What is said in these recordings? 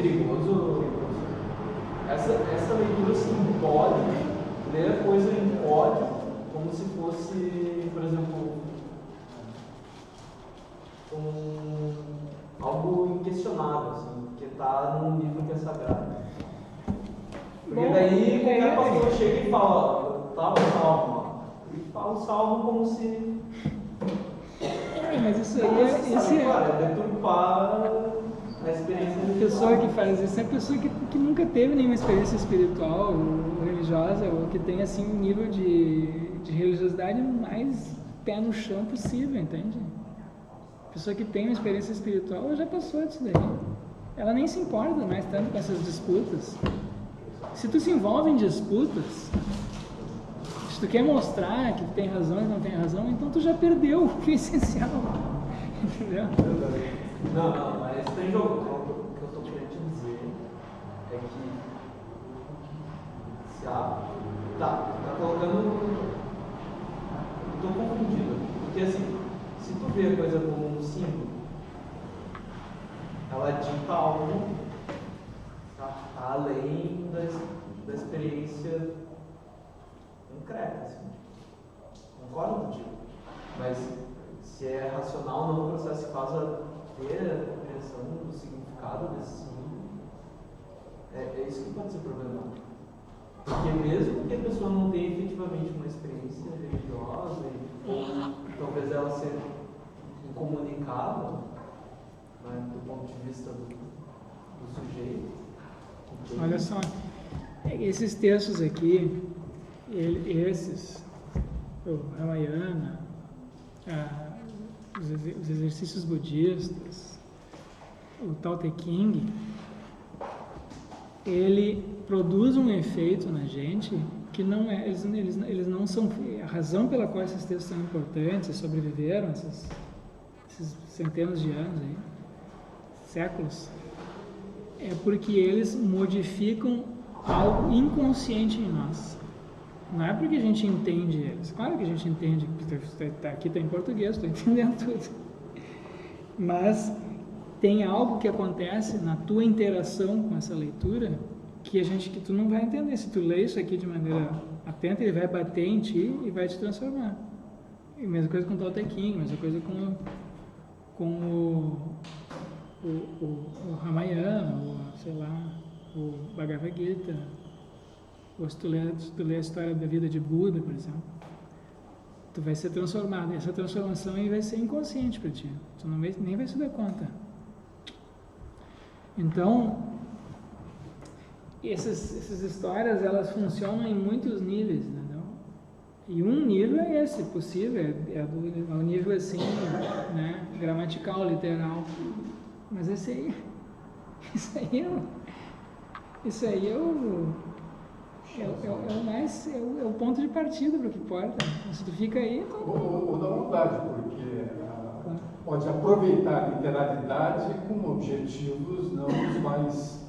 perigoso essa leitura simbólica, ler a coisa em código, como se fosse, por exemplo, algo inquestionável, assim, que está num livro que é sagrado. Porque daí qualquer pastor chega e fala, tá o salmo, e fala o salmo como se... mas isso aí é deturpar a experiência religiosa. A pessoa que faz isso é a pessoa que nunca teve nenhuma experiência espiritual ou religiosa, ou que tem assim um nível de religiosidade mais pé no chão possível, entende? A pessoa que tem uma experiência espiritual, ela já passou disso daí. Ela nem se importa mais tanto com essas disputas. Se tu se envolve em disputas, se tu quer mostrar que tu tem razão e não tem razão, então tu já perdeu o que é essencial. Entendeu? Não, mas tem jogo. O que eu estou querendo te dizer é que se tá colocando. Estou confundido. Porque assim, se tu vê a coisa como um símbolo, ela dita algo tá além da experiência concreta, assim. Concordo contigo. Mas se é racional ou não, o processo que faz a ter a compreensão do significado desse símbolo, é isso que pode ser problemático. Porque mesmo que a pessoa não tenha efetivamente uma experiência religiosa, ou talvez ela seja incomunicável, né, do ponto de vista do sujeito. Olha só, esses textos aqui, o Ramayana, os exercícios budistas, o Tao Te Ching, ele produz um efeito na gente que não é, eles não são, a razão pela qual esses textos são importantes, sobreviveram esses centenas de anos aí, séculos, é porque eles modificam algo inconsciente em nós. Não é porque a gente entende eles. Claro que a gente entende, aqui está em português, estou entendendo tudo. Mas tem algo que acontece na tua interação com essa leitura que tu não vai entender. Se tu lê isso aqui de maneira atenta, ele vai bater em ti e vai te transformar. E mesma coisa com o Tao Te Ching, mesma coisa com o Ramayana, ou sei lá, o Bhagavad Gita. Ou se tu lê a história da vida de Buda, por exemplo, tu vai ser transformado. E essa transformação aí vai ser inconsciente para ti. Tu nem vai se dar conta. Então, essas histórias, elas funcionam em muitos níveis, entendeu? E um nível é esse possível, é o nível assim, né, gramatical, literal. Mas isso aí é o ponto de partida para o que importa. Se tu fica aí... Ou dá vontade, porque pode aproveitar a literalidade com objetivos não os mais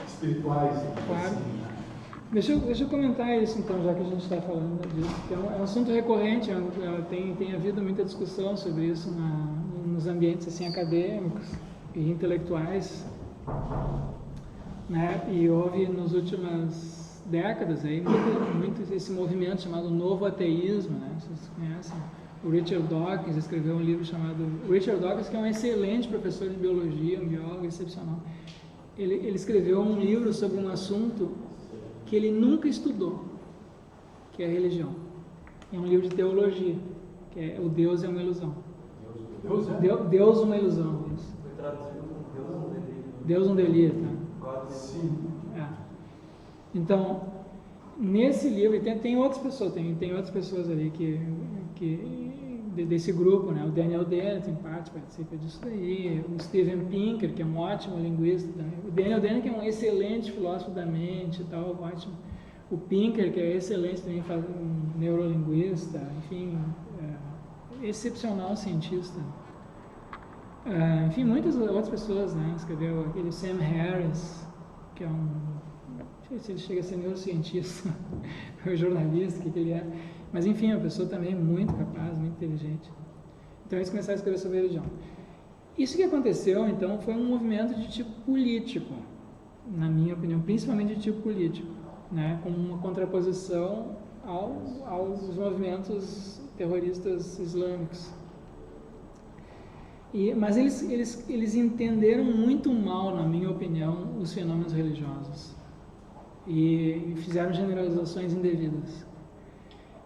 espirituais. Claro. Assim. Deixa eu comentar isso, então, já que a gente está falando disso. É um assunto recorrente, tem havido muita discussão sobre isso nos ambientes assim, acadêmicos e intelectuais, né? E houve nas últimas décadas aí muito esse movimento chamado Novo Ateísmo, né? Vocês conhecem? O Richard Dawkins escreveu um livro chamado... O Richard Dawkins, que é um excelente professor de biologia, um biólogo excepcional, ele escreveu um livro sobre um assunto que ele nunca estudou, que é a religião. É um livro de teologia, que é O Deus é uma Ilusão. Deus uma Ilusão, isso. Foi traduzido como Deus um delírio. Deus um delírio, tá? Sim. Então, nesse livro, tem outras pessoas, tem outras pessoas ali desse grupo, né? O Daniel Dennett, em parte, participa disso daí, o Steven Pinker, que é um ótimo linguista também, o Daniel Dennett, que é um excelente filósofo da mente e tal, ótimo, o Pinker, que é excelente também, um neurolinguista, enfim, excepcional cientista. Enfim, muitas outras pessoas, né? Escreveu aquele Sam Harris, que é não sei se ele chega a ser neurocientista, ou jornalista, o que ele é. Mas, enfim, é uma pessoa também muito capaz, muito inteligente. Então, eles começaram a escrever sobre religião. Isso que aconteceu, então, foi um movimento de tipo político. na minha opinião, principalmente de tipo político, né, como uma contraposição aos movimentos terroristas islâmicos. Mas eles entenderam muito mal, na minha opinião, os fenômenos religiosos e fizeram generalizações indevidas.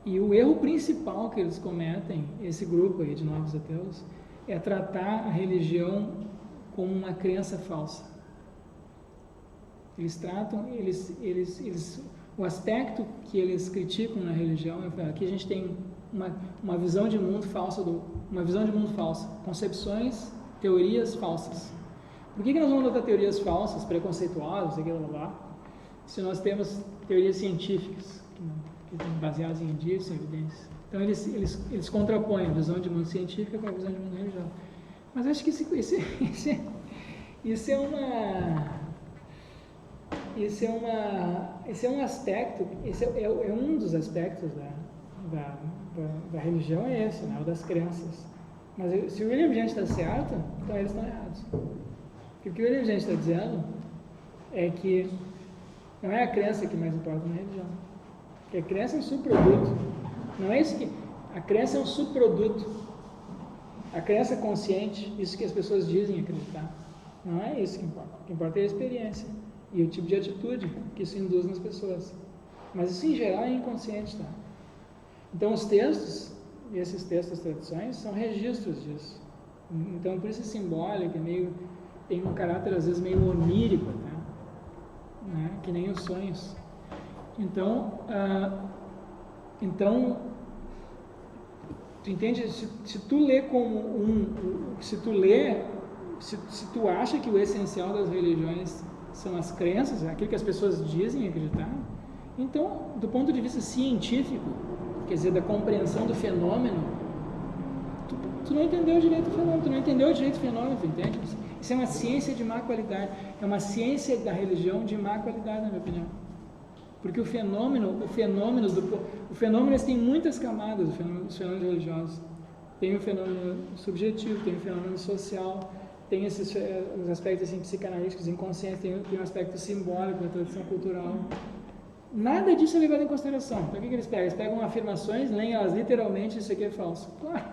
E o erro principal que eles cometem, esse grupo aí de novos ateus, é tratar a religião como uma crença falsa. Eles tratam, o aspecto que eles criticam na religião é aqui a gente tem uma visão de mundo falsa, concepções, teorias falsas. Por que nós vamos adotar teorias falsas, preconceituosas, se nós temos teorias científicas baseadas em indícios, em evidências? Então eles contrapõem a visão de mundo científica com a visão de mundo religioso. Mas acho que isso é um aspecto, é um dos aspectos da religião, é esse, né, o das crenças. Mas se o William James está certo, então eles estão errados. Porque o que o William James está dizendo é que não é a crença que mais importa na religião. Porque a crença é um subproduto. Não é isso que... A crença é um subproduto. A crença consciente, isso que as pessoas dizem acreditar. Não é isso que importa. O que importa é a experiência e o tipo de atitude que isso induz nas pessoas. Mas isso em geral é inconsciente, tá? Então os textos, e esses textos, as tradições, são registros disso. Então por isso é simbólico, tem um caráter às vezes meio onírico, né? Que nem os sonhos. Então tu entende? Se tu lê como se tu acha que o essencial das religiões são as crenças, aquilo que as pessoas dizem acreditar, então, do ponto de vista científico, quer dizer, da compreensão do fenômeno, tu não entendeu direito o fenômeno, tu entende? Isso é uma ciência de má qualidade, é uma ciência da religião de má qualidade, na minha opinião. Porque o fenômeno tem muitas camadas, os fenômenos religiosos. Tem o fenômeno subjetivo, tem o fenômeno social, tem os aspectos assim, psicanalíticos, inconscientes, tem o aspecto simbólico da tradição cultural. Nada disso é levado em consideração. Então o que eles pegam? Eles pegam afirmações, leem elas literalmente, isso aqui é falso. Claro.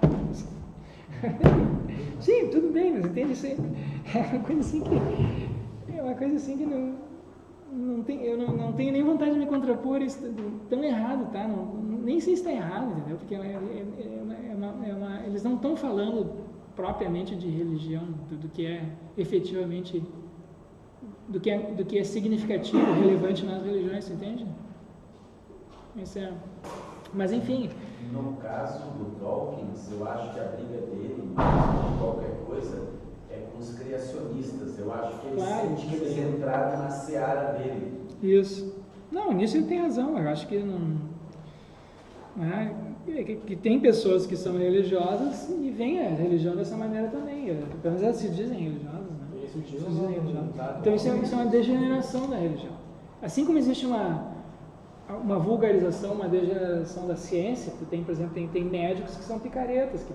Sim, tudo bem, mas entende? Isso é uma coisa assim que eu não tenho nem vontade de me contrapor isso tão errado, tá? Nem sei se está errado, entendeu? Porque eles não estão falando propriamente de religião, do que é efetivamente, do que é significativo, relevante nas religiões, entende? Mas enfim. No caso do Dawkins, eu acho que a briga dele, de qualquer coisa, é com os criacionistas. Eu acho que ele sente que eles entraram na seara dele. Isso. Não, nisso ele tem razão. Eu acho que que tem pessoas que são religiosas e veem a religião dessa maneira também. Pelo menos elas se dizem religiosas, né? Então isso é uma degeneração da religião. Assim como existe uma vulgarização, uma degeneração da ciência, tu tem, por exemplo, tem médicos que são picaretas, que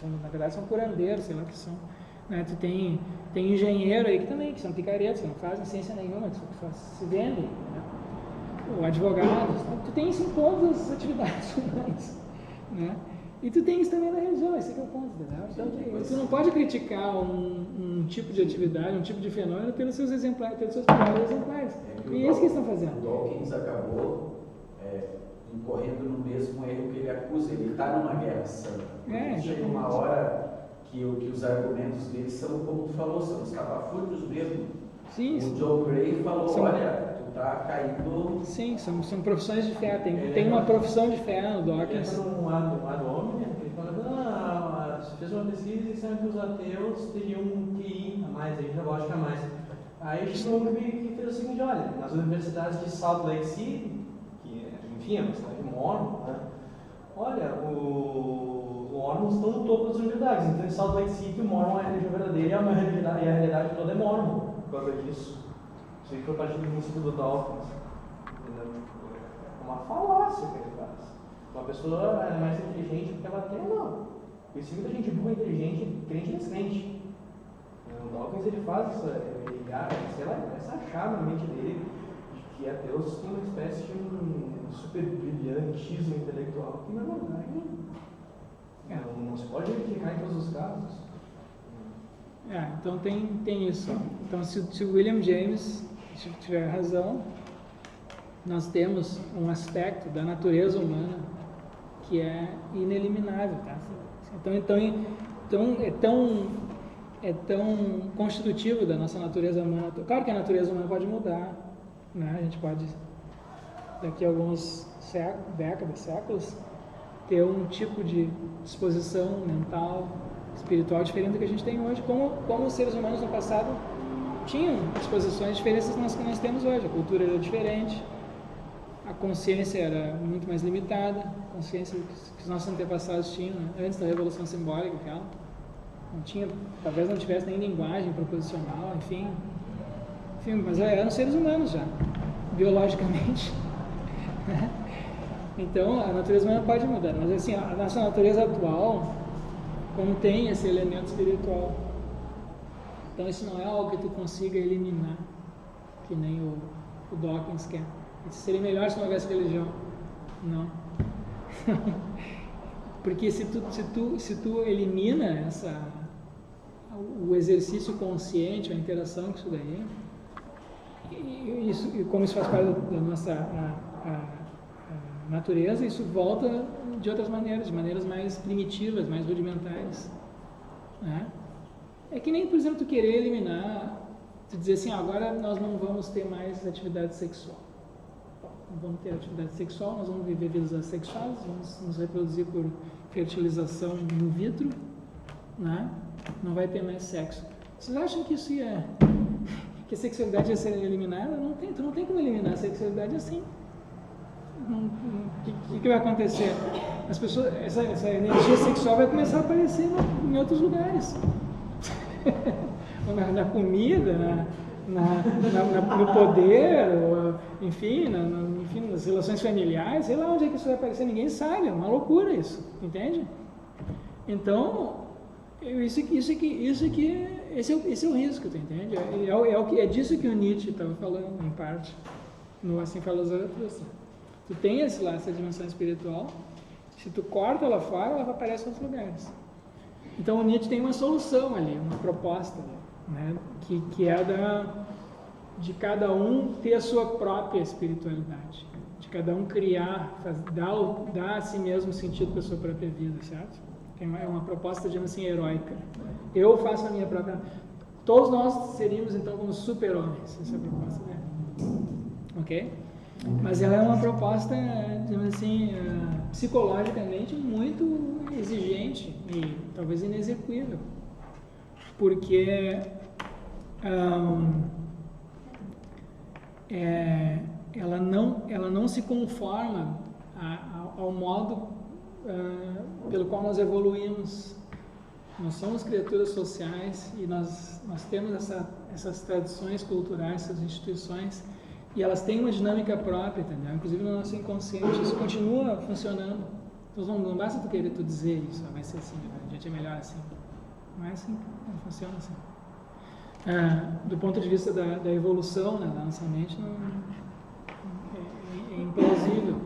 na verdade são curandeiros, sei lá o que são. Né? Tu tem engenheiro aí que são picaretas, que não fazem ciência nenhuma, que se vendem. Né? Ou advogados. Tu tem isso em todas as atividades humanas. Né? E tu tem isso também na religião, esse é o ponto. Né? Então, tu não pode criticar um tipo de atividade, um tipo de fenômeno pelos seus exemplares, pelos seus piores exemplares. E é isso que eles estão fazendo. O Dawkins acabou incorrendo no mesmo erro que ele acusa. Ele está numa guerra santa. Chega uma hora que os argumentos dele são, como tu falou, são estapafúrdios mesmo. Sim, o John Gray falou, olha, tu tá caindo... Sim, são profissões de fé. Tem uma profissão de fé no Dawkins. Ele entra num ad hominem, ele fala, você fez uma pesquisa e disseram que os ateus teriam um QI a mais, aí lógica a mais. Aí chegou um que fez o seguinte, olha, nas universidades de Salt Lake City, que enfim é uma cidade mormon, né? Olha, os mormons estão no topo das universidades, então em Salt Lake City o mormon é a religião verdadeira e a realidade toda é mormon por causa disso. Isso aí foi a partir do princípio do Dawkins. É uma falácia que ele faz. Uma pessoa é mais inteligente porque ela quer, não. O princípio da gente burra, inteligente, crente e descrente. O Dawkins ele faz sei lá, ele começa a achar na mente dele que a Deus tem uma espécie de um super brilhantismo intelectual que na verdade não se pode verificar em todos os casos. Então tem isso. Então se o William James tiver razão, nós temos um aspecto da natureza humana que é ineliminável, tá? Então é tão constitutivo da nossa natureza humana. Claro que a natureza humana pode mudar, né? A gente pode, daqui a alguns décadas, séculos, ter um tipo de disposição mental, espiritual diferente do que a gente tem hoje, como os seres humanos no passado tinham disposições diferentes das que nós temos hoje. A cultura era diferente, a consciência era muito mais limitada, a consciência que os nossos antepassados tinham, né? Antes da Revolução Simbólica, aquela. Não tinha, talvez não tivesse nem linguagem proposicional, enfim, mas eram seres humanos já, biologicamente. Então, a natureza humana pode mudar, mas assim, a nossa natureza atual contém esse elemento espiritual. Então, isso não é algo que tu consiga eliminar, que nem o Dawkins quer. Isso seria melhor se não houvesse religião. Não. Porque se tu elimina o exercício consciente, a interação com isso daí, e como isso faz parte da nossa natureza, isso volta de outras maneiras, de maneiras mais primitivas, mais rudimentares, né? É que nem, por exemplo, tu querer eliminar, tu dizer assim, agora nós não vamos ter mais atividade sexual. Não vamos ter atividade sexual, nós vamos viver vidas assexuais, vamos nos reproduzir por fertilização in vitro, né? Não vai ter mais sexo. Vocês acham que isso que a sexualidade ia ser eliminada? Tu não tem como eliminar a sexualidade assim. O que vai acontecer? As pessoas, essa energia sexual vai começar a aparecer em outros lugares. Na comida, no poder, enfim, nas relações familiares, sei lá onde é que isso vai aparecer, ninguém sabe, é uma loucura isso, entende? Então, esse é o risco, tu entende? É disso que o Nietzsche estava falando, em parte, no Assim Fala Zaratustra. Tu tem essa dimensão espiritual, se tu corta ela fora, ela aparece em outros lugares. Então o Nietzsche tem uma solução ali, uma proposta, né, que é de cada um ter a sua própria espiritualidade, de cada um criar, dar a si mesmo sentido para a sua própria vida, certo? É uma proposta, digamos assim, heróica. Eu faço a minha própria... Todos nós seríamos então como super-homens, essa é a proposta dele. Ok? Mas ela é uma proposta, digamos assim, psicologicamente muito exigente e talvez inexequível, porque ela não se conforma ao modo pelo qual nós evoluímos. Nós somos criaturas sociais e nós temos essas tradições culturais, essas instituições, e elas têm uma dinâmica própria, entendeu? Inclusive no nosso inconsciente, isso continua funcionando. Então não basta tu querer tu dizer isso, vai ser assim, a gente é melhor assim. Não é assim, não funciona assim. Do ponto de vista da evolução, né, da nossa mente, é implausível.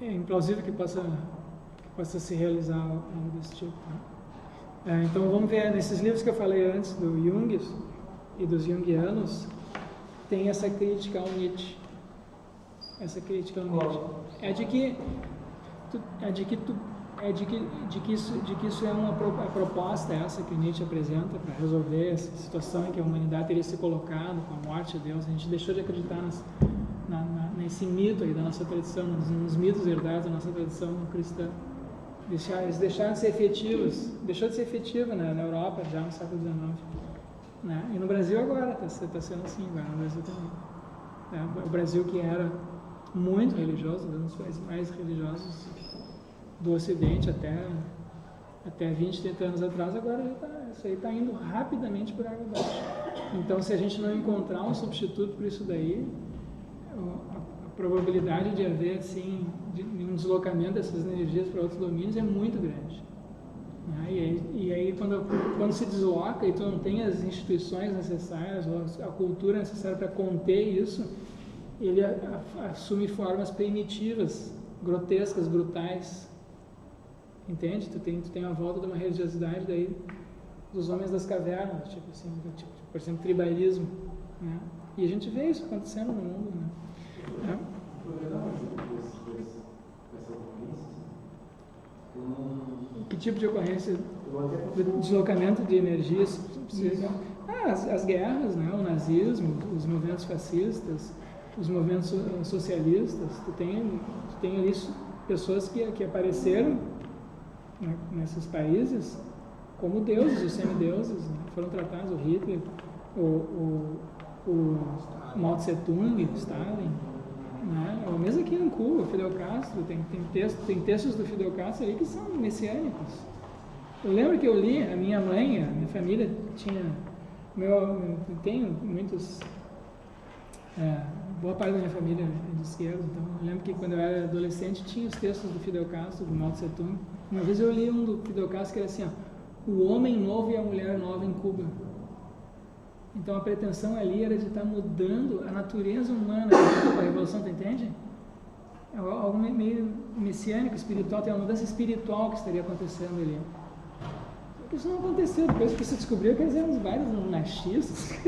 É implausível que possa se realizar algo desse tipo. Né? Então vamos ver, nesses livros que eu falei antes, do Jung e dos Jungianos, tem essa crítica ao Nietzsche. Essa crítica ao Nietzsche. De que isso é uma proposta essa que o Nietzsche apresenta para resolver essa situação em que a humanidade teria se colocado com a morte de Deus. A gente deixou de acreditar nesse mito aí da nossa tradição, nos mitos herdados da nossa tradição cristã. Eles deixaram de ser efetivos. Deixou de ser efetivo, né, na Europa já no século XIX. Né? E no Brasil agora está sendo assim, agora no Brasil também. O Brasil, que era muito religioso, um dos países mais religiosos do Ocidente até 20, 30 anos atrás, agora isso aí está indo rapidamente por água abaixo. Então, se a gente não encontrar um substituto para isso daí, a probabilidade de haver assim, um deslocamento dessas energias para outros domínios é muito grande. Né? E aí quando se desloca e tu não tem as instituições necessárias, ou a cultura necessária para conter isso, ele assume formas primitivas, grotescas, brutais. Entende? Tu tem a volta de uma religiosidade daí dos homens das cavernas, tipo assim, por exemplo, tribalismo, né? E a gente vê isso acontecendo no mundo, né? Que tipo de ocorrência? Deslocamento de energias? As guerras, né? O nazismo, os movimentos fascistas, os movimentos socialistas. Tu tem ali pessoas que apareceram, né, nesses países como deuses, os semideuses, né? Foram tratados, o Hitler, o Mao Tse Tung, Stalin, né? Ou mesmo aqui em Cuba, Fidel Castro, tem textos do Fidel Castro aí que são messiânicos. Eu lembro que eu li, a minha mãe, a minha família tinha, tenho muitos, boa parte da minha família é de esquerda, então eu lembro que quando eu era adolescente tinha os textos do Fidel Castro, do Mao Tse Tung. Uma vez eu li um do Fidel Castro que era assim, ó, o homem novo e a mulher nova em Cuba. Então a pretensão ali era de estar mudando a natureza humana com a revolução, tu entende? É algo meio messiânico, espiritual, tem uma mudança espiritual que estaria acontecendo ali. Só que isso não aconteceu, depois que se descobriu que eles eram vários anarquistas,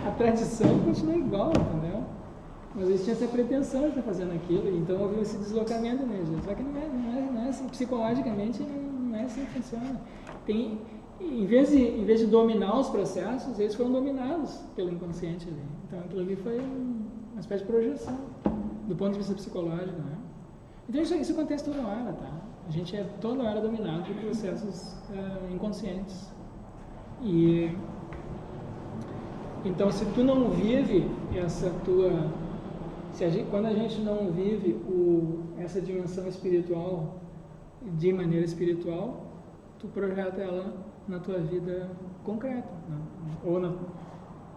a tradição continua igual, entendeu? Mas eles tinham essa pretensão de estar fazendo aquilo, então houve esse deslocamento mesmo. Só que não é assim, psicologicamente não é assim que funciona. Em vez de dominar os processos, eles foram dominados pelo inconsciente ali. Então aquilo ali foi uma espécie de projeção, do ponto de vista psicológico, né? Então isso acontece toda hora, tá? A gente é toda hora dominado por processos inconscientes. E então se tu não vive essa tua... quando a gente não vive essa dimensão espiritual de maneira espiritual, tu projeta ela na tua vida concreta, né? Ou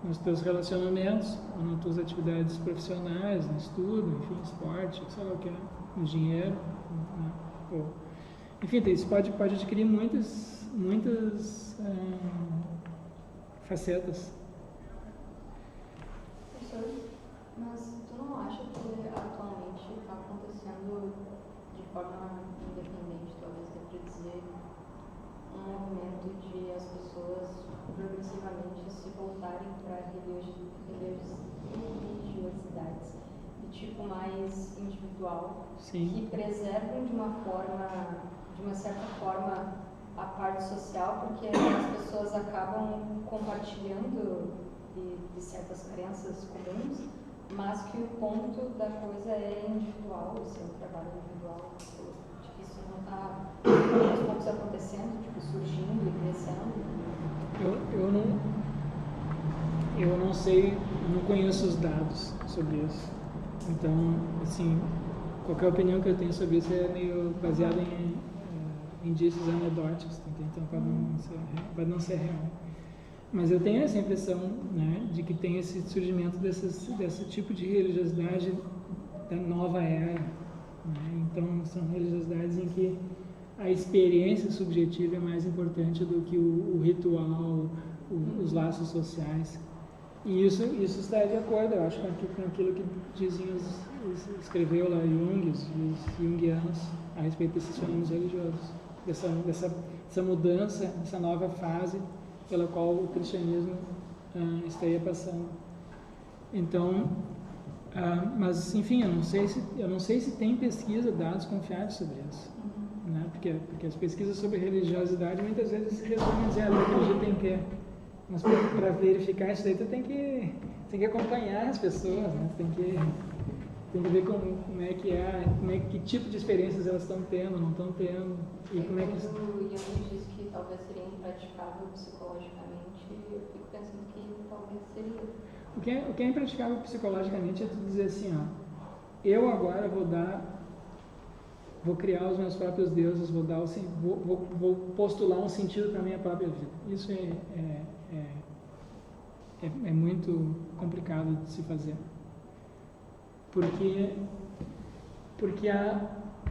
nos teus relacionamentos, ou nas tuas atividades profissionais, no estudo, enfim, esporte, sei lá o que é, no dinheiro, né? Ou, enfim, isso pode adquirir muitas facetas. Professor, mas tu não acha que atualmente está acontecendo de forma independente, talvez dê para dizer, um movimento de as pessoas progressivamente se voltarem para religiosidades de tipo mais individual, Sim. Que preservam de uma certa forma, a parte social, porque as pessoas acabam compartilhando de certas crenças comuns, mas que o ponto da coisa é individual, o seu trabalho individual, de que isso não está aos poucos acontecendo, tipo, surgindo e crescendo. Eu não sei, não conheço os dados sobre isso. Então, assim, qualquer opinião que eu tenho sobre isso é meio baseada em indícios anedóticos, então pode não ser real. Mas eu tenho essa impressão, né, de que tem esse surgimento desse tipo de religiosidade da nova era, né? Então são religiosidades em que a experiência subjetiva é mais importante do que o ritual, os laços sociais. E isso está de acordo, eu acho, com aquilo que diziam escreveu lá Jung, os jungianos, a respeito desses fenômenos religiosos, dessa mudança, essa nova fase pela qual o cristianismo estaria passando. Então, mas enfim, eu não sei se tem pesquisa, dados confiáveis sobre isso, né? Porque as pesquisas sobre religiosidade muitas vezes se resumem a dizer, acredita em quê? Mas para verificar isso daí tu tem que acompanhar as pessoas, né? Tem que ver como é que tipo de experiências elas estão tendo, não estão tendo, e como é que... O Jung diz que talvez seria impraticável psicologicamente, eu fico pensando que talvez seria. O que é impraticável psicologicamente é tu dizer assim, ó, eu agora vou criar os meus próprios deuses, vou postular um sentido para a minha própria vida. Isso é muito complicado de se fazer. Porque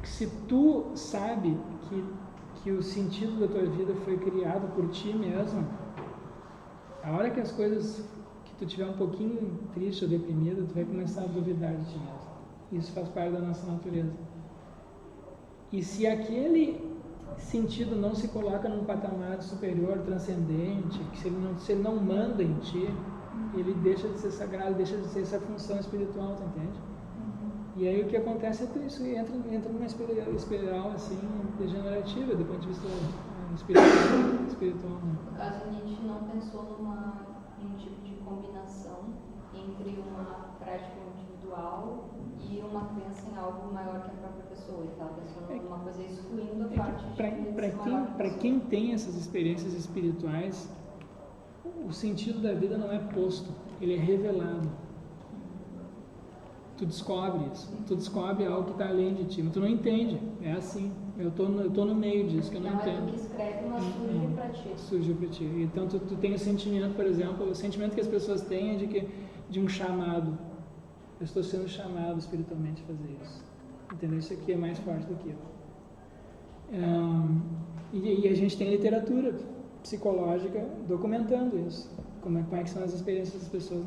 se tu sabe que o sentido da tua vida foi criado por ti mesmo, a hora que as coisas, que tu tiver um pouquinho triste ou deprimido, tu vai começar a duvidar de ti mesmo. Isso faz parte da nossa natureza. E se aquele sentido não se coloca num patamar superior, transcendente, que se ele não manda em ti, ele deixa de ser sagrado, deixa de ser essa função espiritual, tu entende? E aí o que acontece é que isso entra numa espiral assim, degenerativa, do ponto de vista espiritual. Né? No caso, a gente não pensou num tipo de combinação entre uma prática individual e uma crença em algo maior que a própria pessoa. Ele estava pensando numa coisa excluindo a parte para quem tem essas experiências espirituais, o sentido da vida não é posto, ele é revelado. Tu descobre isso, tu descobre algo que está além de ti, mas tu não entende, é assim. Eu tô no meio disso, que eu não entendo. Não é tu que escreve, mas surge para ti. Surge para ti. Então tu tem o sentimento, por exemplo, o sentimento que as pessoas têm é de um chamado. Eu estou sendo chamado espiritualmente a fazer isso. Entendeu? Isso aqui é mais forte do que eu. E a gente tem literatura psicológica documentando isso. Como é que são as experiências das pessoas.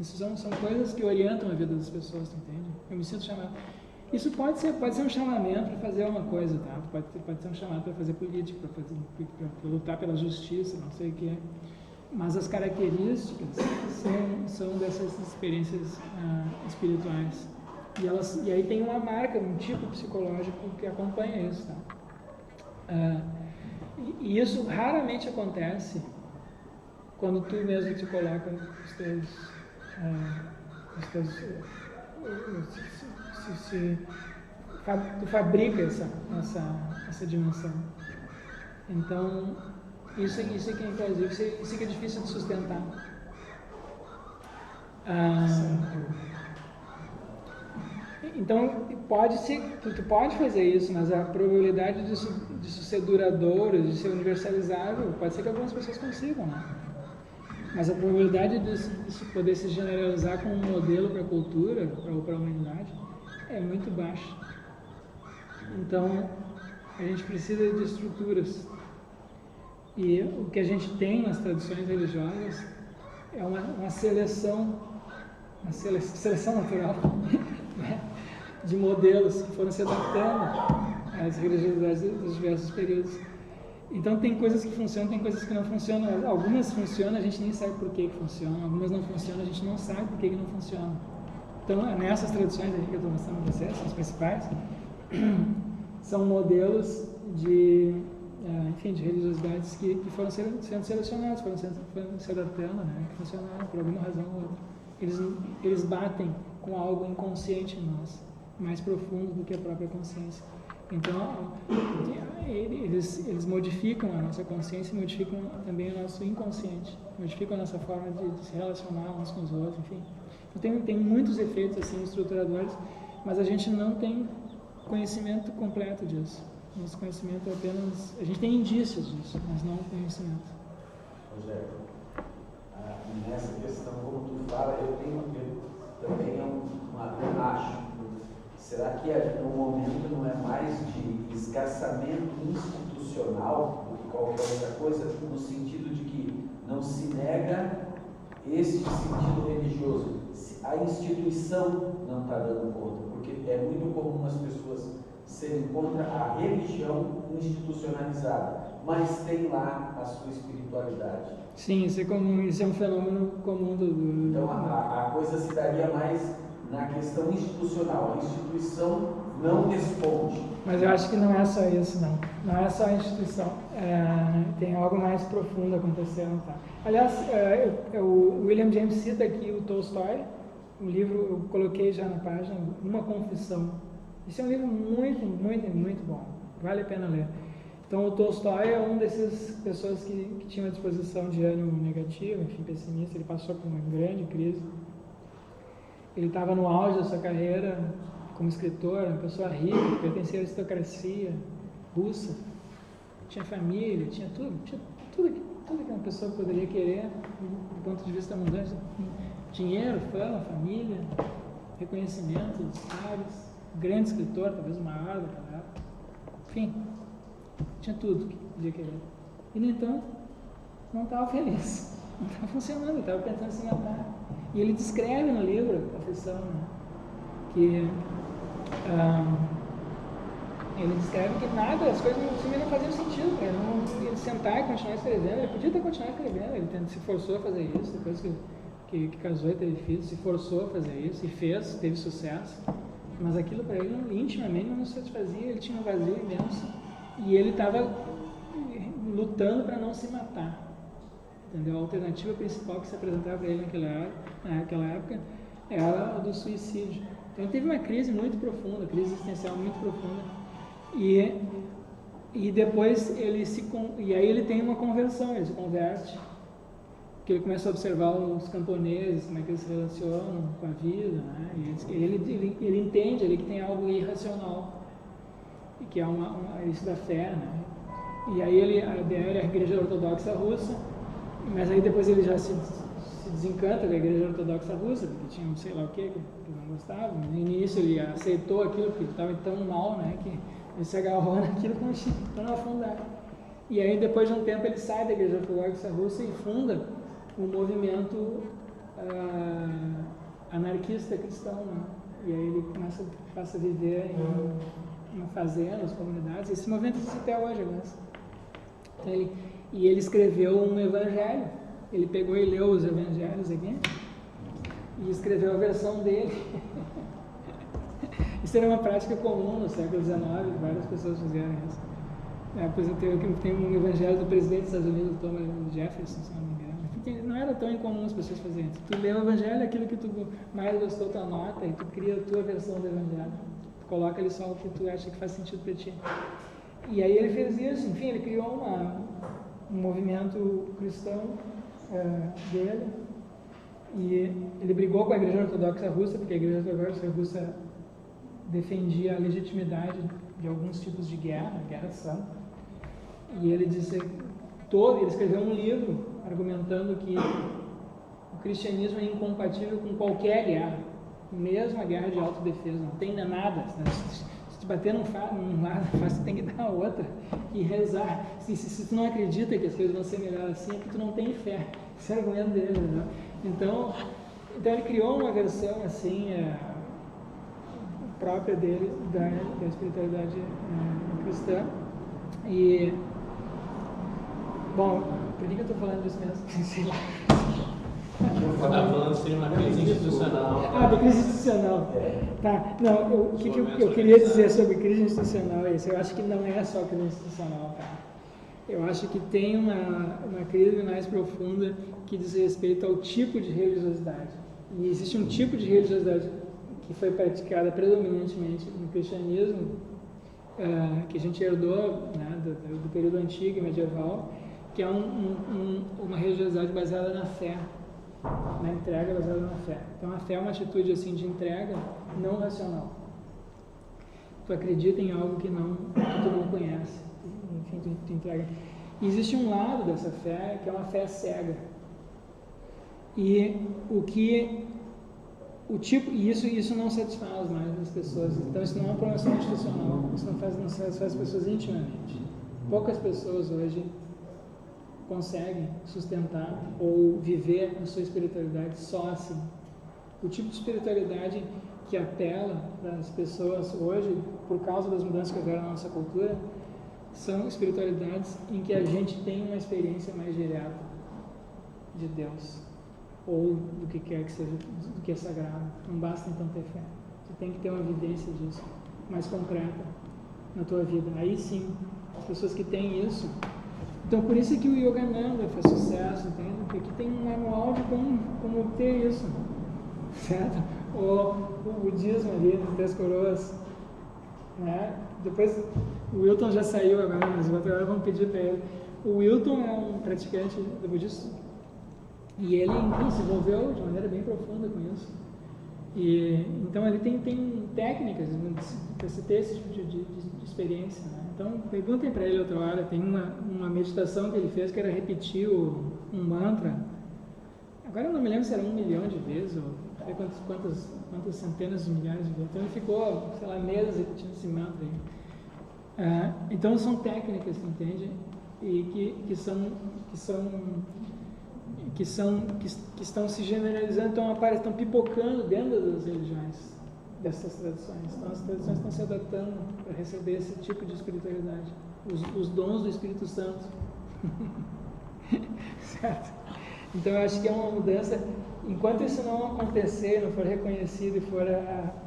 São coisas que orientam a vida das pessoas, tu entende? Eu me sinto chamado. Isso pode ser um chamamento para fazer uma coisa, tá? Pode ser um chamado para fazer política, para lutar pela justiça, não sei o que é. Mas as características são dessas experiências espirituais. E aí tem uma marca, um tipo psicológico que acompanha isso, tá? E isso raramente acontece quando tu mesmo te coloca tu fabrica essa dimensão. Então, isso que é inclusive, isso que é difícil de sustentar. Então, tu pode fazer isso, mas a probabilidade disso ser duradouro, de ser universalizável, pode ser que algumas pessoas consigam, né? Mas a probabilidade disso poder se generalizar como um modelo para a cultura, para a humanidade, é muito baixa. Então, a gente precisa de estruturas. E o que a gente tem nas tradições religiosas é uma seleção natural de modelos que foram se adaptando às religiosidades dos diversos períodos. Então tem coisas que funcionam, tem coisas que não funcionam. Algumas funcionam, a gente nem sabe por que funcionam. Algumas não funcionam, a gente não sabe por que não funcionam. Então nessas tradições aqui que eu estou mostrando para vocês, as principais, são modelos de religiosidades que foram sendo selecionados, foram se adaptando, né, que funcionaram por alguma razão ou outra. Eles batem com algo inconsciente em nós, mais profundo do que a própria consciência. Então, eles modificam a nossa consciência, modificam também o nosso inconsciente, modificam a nossa forma de se relacionar uns com os outros, enfim. Então, tem muitos efeitos assim, estruturadores, mas a gente não tem conhecimento completo disso. Nosso conhecimento é apenas... A gente tem indícios disso, mas não conhecimento. Rogério, nessa questão, como tu fala, eu também acho. Será que o momento não é mais de esgarçamento institucional do que qualquer outra coisa, no sentido de que não se nega esse sentido religioso? A instituição não está dando conta, porque é muito comum as pessoas serem contra a religião institucionalizada, mas tem lá a sua espiritualidade. Sim, isso é comum, isso é um fenômeno comum do... Então a coisa se daria mais na questão institucional. A instituição não responde. Mas eu acho que não é só isso, não. Não é só a instituição. Tem algo mais profundo acontecendo, tá? Aliás, o William James cita aqui o Tolstói. O livro eu coloquei já na página, Uma Confissão. Esse é um livro muito, muito, muito bom. Vale a pena ler. Então, o Tolstói é uma dessas pessoas que tinha uma disposição de ânimo negativo, enfim, pessimista. Ele passou por uma grande crise. Ele estava no auge da sua carreira como escritor, uma pessoa rica, pertencia à aristocracia russa, tinha família, tinha tudo que uma pessoa poderia querer do ponto de vista mundano: dinheiro, fama, família, reconhecimento dos pares. grande escritor, talvez o maior daquela época. Enfim, tinha tudo que podia querer. E, no entanto, não estava feliz, não estava funcionando, estava pensando em se matar. E ele descreve no livro, a aflição, né, que ele descreve que nada, as coisas não faziam sentido para ele. Ele sentar e continuar escrevendo, ele podia ter continuado escrevendo, ele se forçou a fazer isso, depois que casou e teve filhos, se forçou a fazer isso e fez, teve sucesso, mas aquilo para ele intimamente não satisfazia, ele tinha um vazio imenso e ele estava lutando para não se matar, entendeu? A alternativa principal que se apresentava para ele naquela época era a do suicídio. Então ele teve uma crise muito profunda, crise existencial muito profunda, e depois e aí ele tem uma conversão, ele se converte, que ele começa a observar os camponeses, como é que eles se relacionam com a vida, né? E ele entende ali que tem algo irracional, e que é isso da fé, né? E aí ele adere à Igreja Ortodoxa Russa, mas aí depois ele já se desencanta da Igreja Ortodoxa Russa, porque tinha um sei lá o que não gostava. No início ele aceitou aquilo porque ele estava tão mal, né, que ele se agarrou naquilo para não afundar. E aí depois de um tempo ele sai da Igreja Ortodoxa Russa e funda um movimento anarquista cristão, né? E aí ele passa a viver em fazendas, comunidades. Esse movimento existe até hoje, aliás. E ele escreveu um evangelho. Ele pegou e leu os evangelhos aqui e escreveu a versão dele. Isso era uma prática comum no século XIX, várias pessoas fizeram isso. Por exemplo, tem um evangelho do presidente dos Estados Unidos, Thomas Jefferson, se não me engano. Não era tão incomum as pessoas fazerem isso. Tu lê o evangelho, aquilo que tu mais gostou, tu anota, e tu cria a tua versão do evangelho. Tu coloca ali só o que tu acha que faz sentido para ti. E aí ele fez isso, enfim, ele criou um movimento cristão dele, e ele brigou com a Igreja Ortodoxa Russa, porque a Igreja Ortodoxa Russa defendia a legitimidade de alguns tipos de guerra santa, e ele ele escreveu um livro argumentando que o cristianismo é incompatível com qualquer guerra, mesmo a guerra de autodefesa, não tem nada, se te bater num lado, você tem que dar a outra e rezar. Se tu não acredita que as coisas vão ser melhor assim, é porque tu não tem fé. Esse é o argumento dele, né? Então ele criou uma versão assim própria dele da espiritualidade cristã. E bom, por que eu estou falando disso mesmo? Sei lá. Você está falando assim, uma crise institucional. Da crise institucional. Tá. Não, o que eu queria dizer sobre crise institucional é isso. Eu acho que não é só crise institucional, tá? Eu acho que tem uma crise mais profunda que diz respeito ao tipo de religiosidade. E existe um tipo de religiosidade que foi praticada predominantemente no cristianismo, que a gente herdou, né, do período antigo e medieval, que é uma religiosidade baseada na fé, na entrega baseada na fé. Então a fé é uma atitude assim de entrega não racional. Tu acredita em algo que tu não conhece, enfim, tu entrega. E existe um lado dessa fé que é uma fé cega. E isso não satisfaz mais as pessoas. Então isso não é uma promoção institucional, isso não satisfaz as pessoas intimamente. Poucas pessoas hoje conseguem sustentar ou viver a sua espiritualidade só assim. O tipo de espiritualidade que apela para as pessoas hoje, por causa das mudanças que ocorreram na nossa cultura, são espiritualidades em que a gente tem uma experiência mais direta de Deus, ou do que quer que seja, do que é sagrado. Não basta então ter fé, você tem que ter uma vivência disso, mais concreta na tua vida. Aí sim, as pessoas que têm isso. Então por isso é que o Yogananda faz sucesso, entende? Porque aqui tem um manual de como obter isso, certo? O budismo ali, das Três Coroas, né? Depois o Wilton já saiu agora, mas agora vamos pedir para ele. O Wilton é um praticante do budismo e ele se envolveu de maneira bem profunda com isso. E então ele tem técnicas para se ter esse tipo de experiência, né? Então perguntem para ele outra hora. Tem uma meditação que ele fez que era repetir um mantra agora eu não me lembro se era 1 milhão de vezes, ou não sei quantas centenas de milhares de vezes. Então ele ficou, sei lá, meses repetindo esse mantra aí. Então são técnicas, entende? E que estão se generalizando, estão pipocando dentro das religiões, dessas tradições. Então as tradições estão se adaptando para receber esse tipo de espiritualidade, os dons do Espírito Santo. Certo? Então eu acho que é uma mudança. Enquanto isso não acontecer, não for reconhecido e for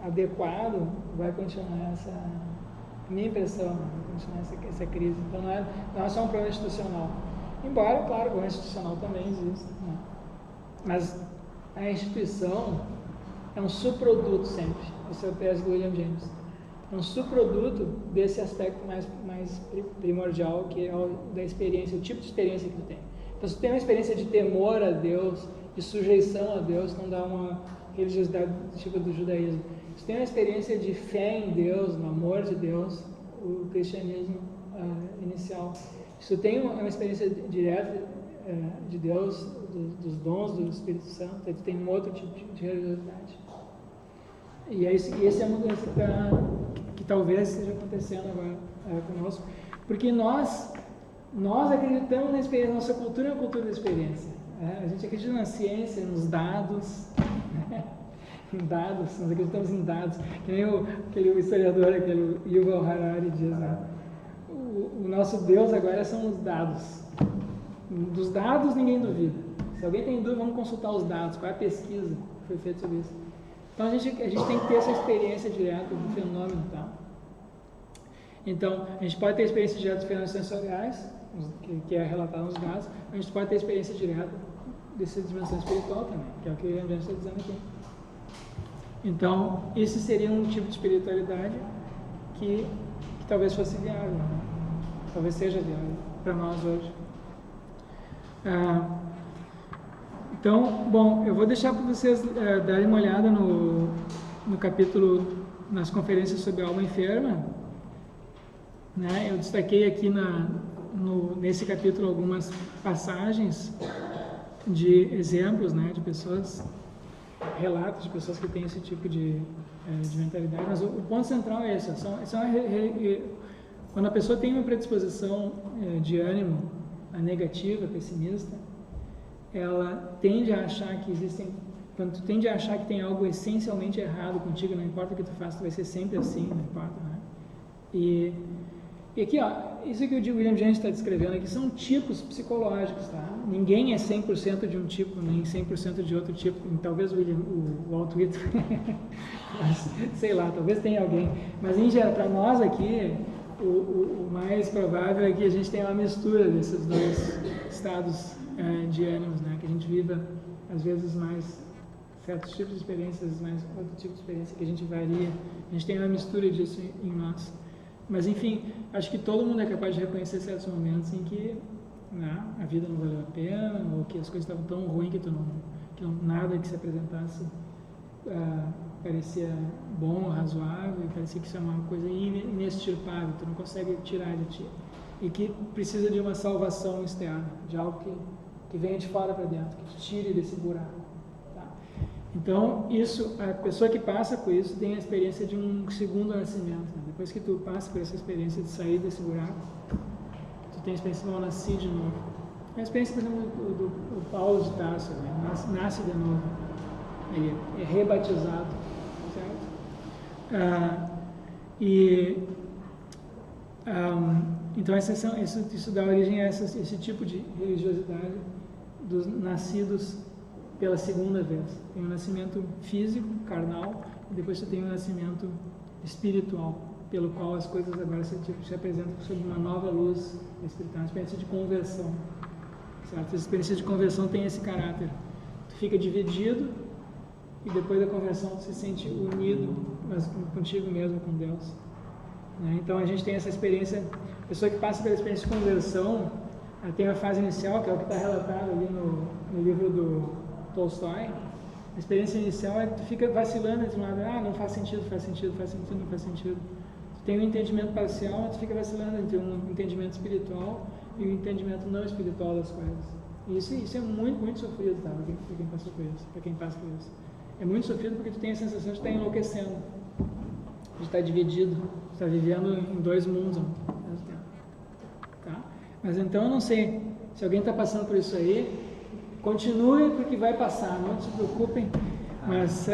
adequado, vai continuar essa, minha impressão, vai continuar essa crise. Então não é só um problema institucional. Embora, claro, o problema institucional também existe, né? Mas a instituição é um subproduto sempre. Essa é a tese do William James. É um subproduto desse aspecto mais primordial, que é o da experiência, o tipo de experiência que tu tem. Então, se tu tem uma experiência de temor a Deus, de sujeição a Deus, não dá uma religiosidade tipo do judaísmo. Se tu tem uma experiência de fé em Deus, no amor de Deus, o cristianismo inicial. Se tu tem uma experiência direta de Deus, dos dons do Espírito Santo, aí tu tem um outro tipo de religiosidade. E essa é a mudança que talvez esteja acontecendo agora conosco, porque nós acreditamos na experiência, nossa cultura é uma cultura da experiência. A gente acredita na ciência, nos dados, em dados, nós acreditamos em dados, que nem aquele historiador, aquele Yuval Harari diz, né? O nosso Deus agora são os dados. Dos dados ninguém duvida. Se alguém tem dúvida, vamos consultar os dados, qual é a pesquisa que foi feita sobre isso. Então a gente tem que ter essa experiência direta do fenômeno e tal. Então, a gente pode ter experiência direta dos fenômenos sensoriais, que é relatado nos dados, a gente pode ter experiência direta dessa dimensão espiritual também, que é o que o André está dizendo aqui. Então, esse seria um tipo de espiritualidade que talvez fosse viável, né? Talvez seja viável para nós hoje. Então, bom, eu vou deixar para vocês darem uma olhada no capítulo, nas conferências sobre a alma enferma, né? Eu destaquei aqui nesse capítulo algumas passagens de exemplos, né, de pessoas, relatos de pessoas que têm esse tipo de mentalidade, mas o ponto central é esse. Quando a pessoa tem uma predisposição de ânimo negativa, pessimista, ela tende a achar que quando tu tende a achar que tem algo essencialmente errado contigo, não importa o que tu faça, tu vai ser sempre assim, não importa, né? E aqui, ó, isso que o William James está descrevendo aqui são tipos psicológicos, tá? Ninguém é 100% de um tipo, nem 100% de outro tipo. Talvez o Walt Whitman, sei lá, talvez tenha alguém. Mas, em geral, para nós aqui, o mais provável é que a gente tenha uma mistura desses dois estados de ânimos, né? Que a gente viva, às vezes, mais certos tipos de experiências, mais outro tipo de experiência, que a gente varia. A gente tem uma mistura disso em nós. Mas, enfim, acho que todo mundo é capaz de reconhecer certos momentos em que a vida não valeu a pena, ou que as coisas estavam tão ruins que nada que se apresentasse parecia bom ou razoável, parecia que isso é uma coisa inextirpável, tu não consegue tirar de ti. E que precisa de uma salvação externa, de algo que venha de fora para dentro, que te tire desse buraco. Tá? Então, a pessoa que passa por isso tem a experiência de um segundo nascimento. Né? Depois que tu passa por essa experiência de sair desse buraco, tu tem a experiência de não nascer de novo. É a experiência, por exemplo, do Paulo de Tarso, né? Nasce de novo. Ele é rebatizado, certo? Então isso dá origem a esse tipo de religiosidade dos nascidos pela segunda vez. Tem o nascimento físico, carnal, e depois você tem o nascimento espiritual, pelo qual as coisas agora se apresentam sob uma nova luz espiritual, uma experiência de conversão. Certo? Essa experiência de conversão tem esse caráter. Tu fica dividido e depois da conversão tu se sente unido, mas contigo mesmo, com Deus. Né? Então a gente tem essa experiência, a pessoa que passa pela experiência de conversão, tem a fase inicial, que é o que está relatado ali no livro do Tolstói. A experiência inicial é que tu fica vacilando entre um lado, não faz sentido, não faz sentido. Tu tem um entendimento parcial, tu fica vacilando entre um entendimento espiritual e um entendimento não espiritual das coisas. Isso é muito, muito sofrido, tá? Pra quem passou por isso, pra quem passa por isso. É muito sofrido porque tu tem a sensação de estar enlouquecendo, de estar dividido, de estar vivendo em dois mundos ao mesmo tempo. Tá? Mas então eu não sei, se alguém está passando por isso aí, continue porque vai passar, não se preocupem, mas...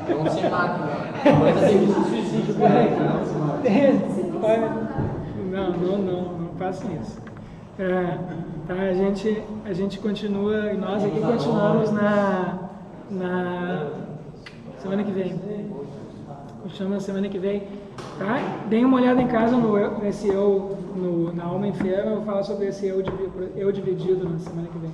Não se mate, né? Coisa de suicídio por aí. Não façam isso. Tá, a gente continua, e nós aqui continuamos na semana que vem. Continuamos na semana que vem. Tá? Deem uma olhada em casa nesse na alma enferma, eu vou falar sobre esse eu dividido na semana que vem.